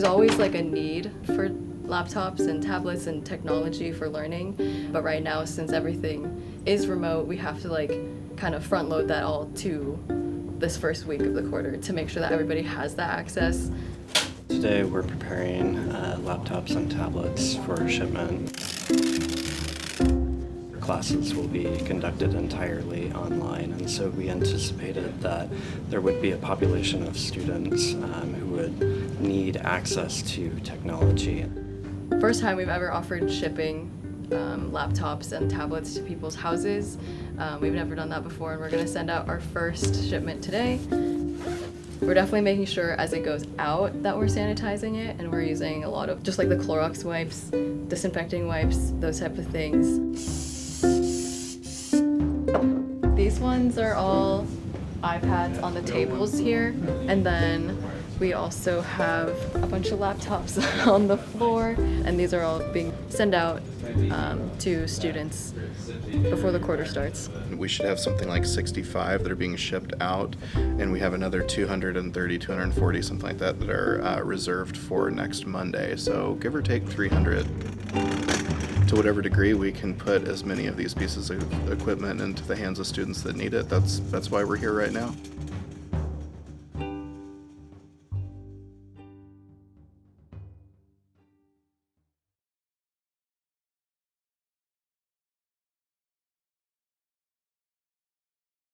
there's always like a need for laptops and tablets and technology for learning, but right now, since everything is remote, we have to like kind of front load that all to this first week of the quarter to make sure that everybody has that access. Today we're preparing laptops and tablets for shipment. Classes will be conducted entirely online, and so we anticipated that there would be a population of students who would need access to technology. First time we've ever offered shipping laptops and tablets to people's houses. We've never done that before, and we're going to send out our first shipment today. We're definitely making sure as it goes out that we're sanitizing it, and we're using a lot of just like the Clorox wipes, disinfecting wipes, those type of things. These ones are all iPads on the tables here, and then we also have a bunch of laptops on the floor, and these are all being sent out to students before the quarter starts. We should have something like 65 that are being shipped out, and we have another 230, 240, something like that, that are reserved for next Monday. So give or take 300. To whatever degree we can put as many of these pieces of equipment into the hands of students that need it, that's why we're here right now.